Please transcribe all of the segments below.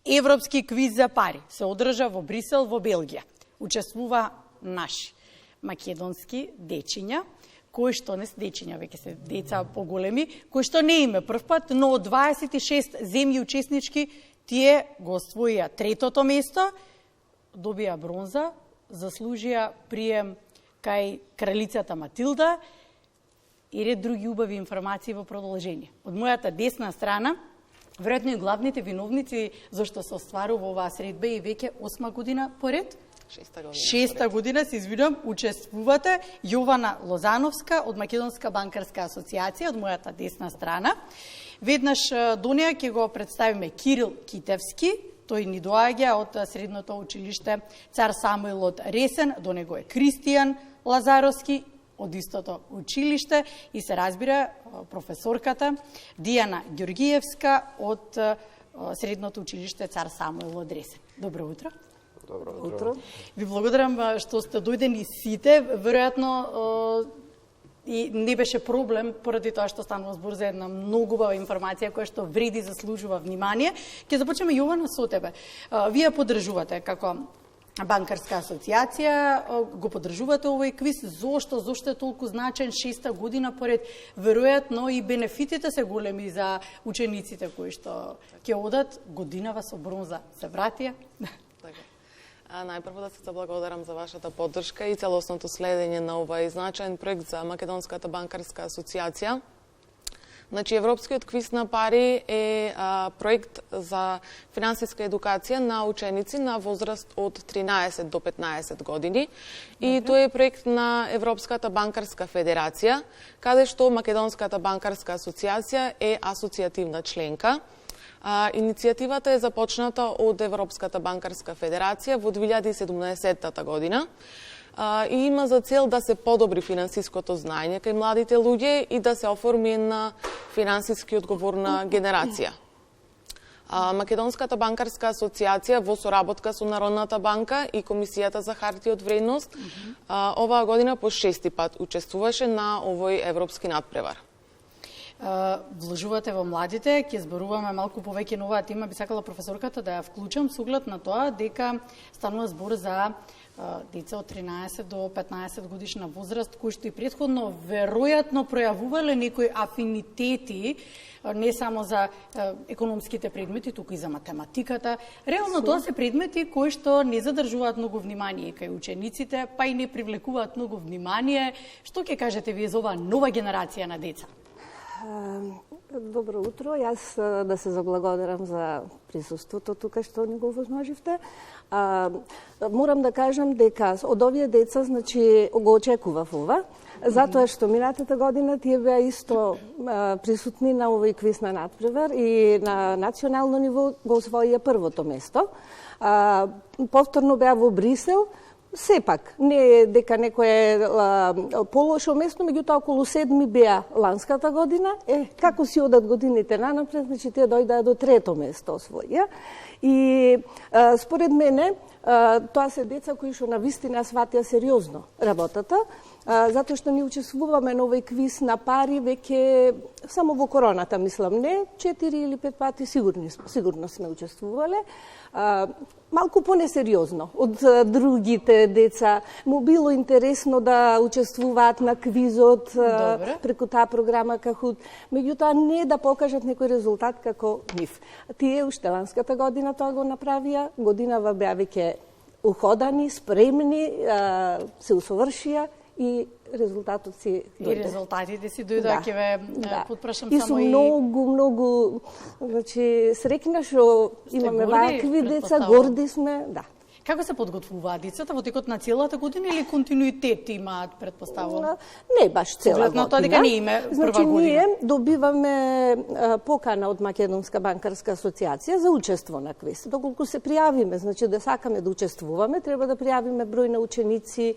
Европски квиз за пари се одржа во Брисел, во Белгија. Учествува наши македонски дечиња, кои што не се дечиња, веќе се деца поголеми, кои што не име прв пат, но од 26 земји учеснички тие го освоија третото место, добија бронза, заслужија прием кај кралицата Матилда и ред други убави информации во продолжение. Од мојата десна страна, веројатно и главните виновници зашто се остварува оваа средба и веќе 8 година поред, Шеста година, се извинувам, учествувате Јована Лозановска од Македонска банкарска асоциација, од мојата десна страна. Веднаш до неа ќе го представиме Кирил Китевски, тој ни доаѓа од средното училиште Цар Самуил од Ресен, до него е Кристијан Лазаровски од истото училиште и се разбира професорката Дијана Ѓоргиевска од средното училиште Цар Самуил од Ресен. Добро утро. Добро утро. Ви благодарам што сте дојдени сите. Веројатно и не беше проблем поради тоа што станува збор за една многу убава информација која што вреди заслужува внимание. Ќе започнеме, Јована, со тебе. Вие поддржувате како банкарска асоциација, го поддржувате овој квиз. Зошто е толку значен 6-та година поред? Веројатно и бенефитите се големи за учениците кои што ќе одат годинава со бронза. Се вратија? Најпрво да се заблагодарам за вашата поддршка и целосното следење на овој значаен проект за Македонската банкарска асоциација. Значи, Европскиот квиз на пари е проект за финансиска едукација на ученици на возраст од 13 до 15 години. И тој е проект на Европската банкарска федерација, каде што Македонската банкарска асоциација е асоцијативна членка. Иницијативата е започната од Европската банкарска федерација во 2017 година и има за цел да се подобри финансиското знаење кај младите луѓе и да се оформи една финансиски одговорна генерација. Македонската банкарска асоциација во соработка со Народната банка и Комисијата за хартија од вредност оваа година по 6-ти пат учествуваше на овој европски надпревар. Вложувате во младите, ќе зборуваме малку повеќе на оваа тема, би сакала професорката да ја вклучам со оглед на тоа дека станува збор за деца од 13 до 15 годишна возраст, кои што и претходно веројатно пројавувале некои афинитети, не само за економските предмети, туку и за математиката. Реално тоа се предмети кои што не задржуваат многу внимание кај учениците, па и не привлекуваат многу внимание. Што ќе кажете вие за оваа нова генерација на деца? Добро утро, јас да се заблагодарам за присуството тука што ни го возможивте. Морам да кажам дека од овие деца, значи, го очекував ова, затоа што минатата година тие беа исто присутни на овој квиз на надпревар и на национално ниво го освоија првото место. Повторно беа во Брисел. Сепак, не е дека некој е полошо место, меѓутоа околу 7 беа ланската година. Како си одат годините нанапред, значи тие дојдаа до трето место освоја. И според мене, тоа се деца кои што навистина сватија сериозно работата, затоа што ни учествуваме на овој квиз на пари веќе само во короната, мислам, не 4 или 5 пати сигурно сме учествувале. Малку понесериозно од другите деца. Му било интересно да учествуваат на квизот преку таа програма Кахут, меѓутоа не да покажат некој резултат како нив. Тие уште ланската година тоа го направија, годинава беа веќе уходани, спремни, се усовршија и резултатот си дојде. И резултатите си дојдоа, ќе ве потпрашам и само и... многу, значи, среќна што имаме вакви деца, горди сме, да. Како се подготвуваат децата во текот на целата година или континуитет имаат, предпоставувам? Не баш цела година. Тоа дека не име прва година. Ние добиваме покана од Македонска банкарска асоциација за учество на квиз. Доколку се пријавиме, значи да сакаме да учествуваме, треба да пријавиме број на ученици,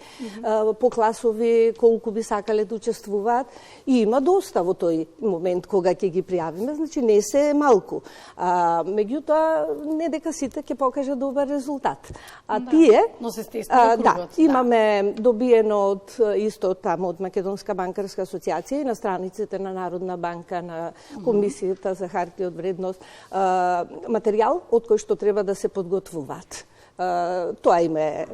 по класови, колку би сакале да учествуваат. И има доста во тој момент кога ќе ги пријавиме, значи не се малку. Меѓутоа, не дека сите ќе покажат добар резултат. А тие, но се стесува кругот. имаме добиено од исто таму од Македонска банкарска асоциација и на страниците на Народна банка, на Комисијата за харти од вредност, материјал од кој што треба да се подготвуваат. Тоа им е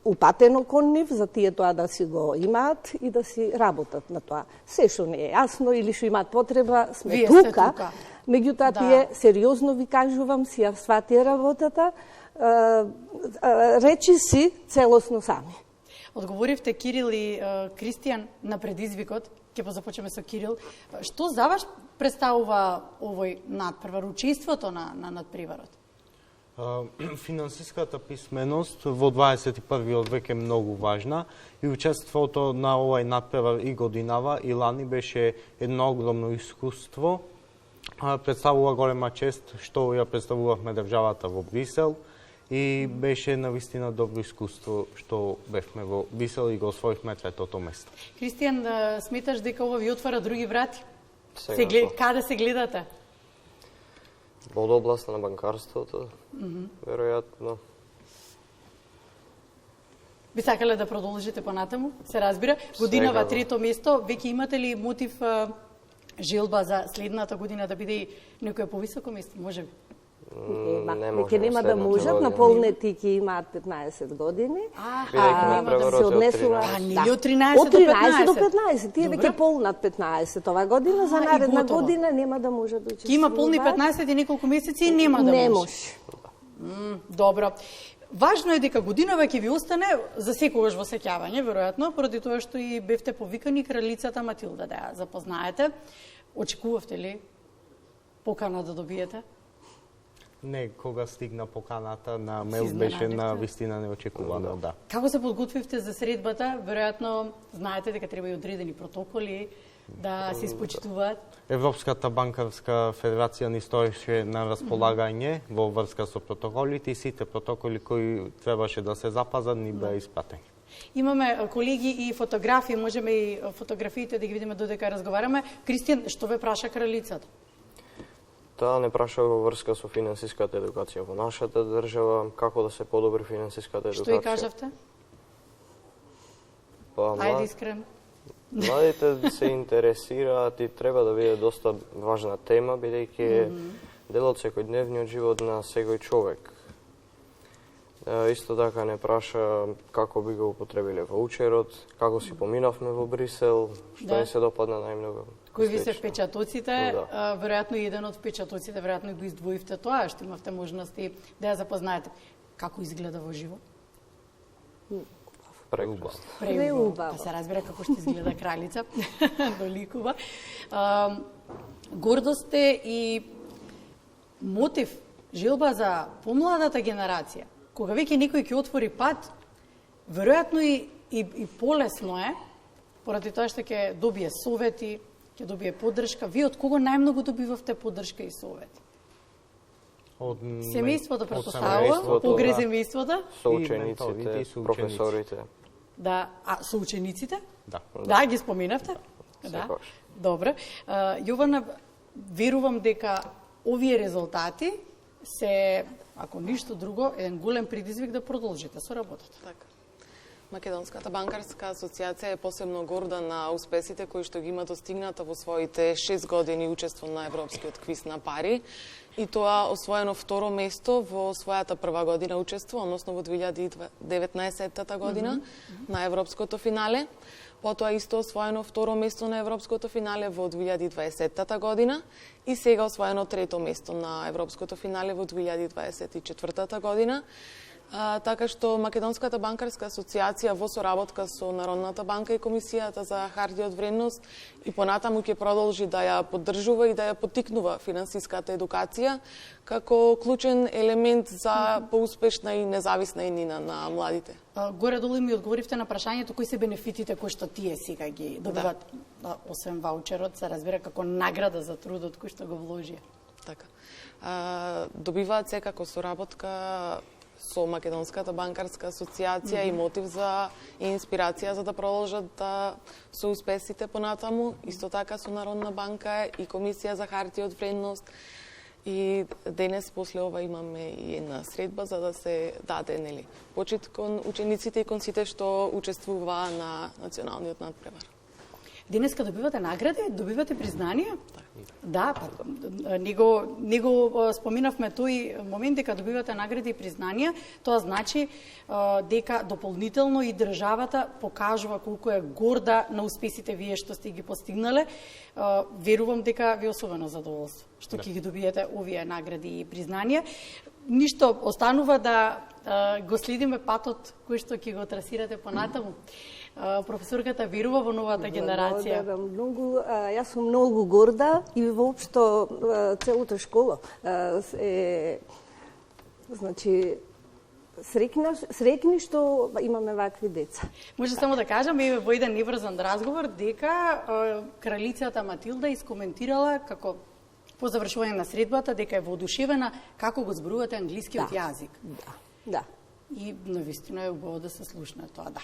упатено кон нив, за тие тоа да си го имаат и да си работат на тоа. Се што не е јасно или што имаат потреба, сме тука. Меѓутоа, тие сериозно ви кажувам, си ја сватија работата, речи си целосно сами. Одговоривте Кирил и Кристијан на предизвикот. Ќе позапочнеме со Кирил. Што за вас представува овој надпревар, учеството на надпреварот? Финансиската писменост во 21. век е многу важна и учеството на овој надпревар и годинава и лани беше едно огромно искуство. Представува голема чест што ја представувавме државата во Брисел и беше навистина добро искуство што бевме во Брисел и го освоивме третото место. Кристијан, сметаш дека ова ви отвара други врати? Каде се гледате? Во област на банкарството, веројатно. Би сакале да продолжите понатаму? Се разбира. Годинава трето место, веќе имате ли мотив желба за следната година да биде некој повисоко место? Може би? Веќе нема да можат, наполнети ќе имаат 15 години. Нема да се однесува нели од 13 до 15. Тие веќе полнат 15 ова година, за наредна година нема да може да учествуваат. Ки има полни 15 и неколку месеци и нема да може. Не може. Добро. Важно е дека годинава ќе ви остане за секогаш во сеќавање, веројатно, поради тоа што и бевте повикани кралицата Матилда да ја запознаете. Очекувавте ли покана да добиете? Не, кога стигна поканата на мейл беше на вистина неочекувано, да. Како се подготвивте за средбата? Веројатно знаете дека треба и одредени протоколи да се испочитуваат. Европската банкарска федерација ни стоеше на располагање во врска со протоколите и сите протоколи кои требаше да се запазат ни беа испратени. Имаме колеги и фотографии, можеме и фотографиите да ги видиме додека разговараме. Кристијан, што ве праша кралицата? Таа не праша во врска со финансиската едукација во нашата држава, како да се подобри финансиската едукација. Што ја кажавте? Ајде искрено. Младите се интересираат и треба да биде доста важна тема, бидејќи дел од секојдневниот живот на секој човек. Исто така не праша како би го употребиле ваучерот, како си поминавме во Брисел, што ни се допадна најмногу. Кои ви се впечатоците? Веројатно еден од впечатоците, веројатно го издвоивте тоа, што имавте можности да ја запознаете. Како изгледа во живот? Преубаво. Па се разбира како што изгледа кралица, доликува. Гордост е и мотив, желба за помладата генерација. Кога веќе некој ќе отвори пат, веројатно и полесно е, поради тоа што ќе добие совети, ќе добие поддршка. Вие од кого најмногу добивавте поддршка и совети? Од семејството, претпоставувам, погре семејството? Соучениците, професорите. Да, соучениците? Да. Да, ги споминавте? Да. Добро. Јована, верувам дека овие резултати се, ако ништо друго, еден голем предизвик да продолжите со работата. Така. Македонската банкарска асоциација е посебно горда на успесите кои што ги има достигната во своите 6 години учество на Европскиот квиз на пари и тоа освоено второ место во својата прва година учество, односно во 2019 година на Европското финале. Потоа исто освоено второ место на Европското финале во 2020 година и сега освоено трето место на Европското финале во 2024 година. Така што Македонската банкарска асоциација во соработка со Народната банка и Комисијата за харти од вредност и понатаму ќе продолжи да ја поддржува и да ја поттикнува финансиската едукација како клучен елемент за поуспешна и независна иднина на младите. Горе-долу ми одговоривте на прашањето кои се бенефитите кои што тие сега ги добиваат, освен ваучерот, се разбира како награда за трудот кој што го вложија. Така. Добиваат секако соработка со Македонската банкарска асоциација и мотив за и инспирација за да продолжат да со успесите понатаму, исто така со Народна банка и Комисија за харти од вредност И денес после ова имаме и една средба за да се даде, нели, почит кон учениците и кон сите што учествуваа на националниот надпревар. Денеска добивате награди, добивате признание? Да, него споминавме тој момент дека добивате награди и признанија. Тоа значи дека дополнително и државата покажува колку е горда на успесите вие што сте ги постигнале. Верувам дека ви особено задоволство што ќе ги добиете овие награди и признанија. Ништо останува да го следиме патот кој што ќе го трасирате понатаму. Професорката верува во новата генерација. Да, многу, јас сум многу горда и воопшто целата школа значи среќни што имаме вакви деца. Може само да кажам во еден неврзан разговор дека кралицата Матилда искоментирала како по завршување на средбата дека е воодушевена како го зборувате англискиот јазик. Да. И навистина е убаво да се слушне тоа, да.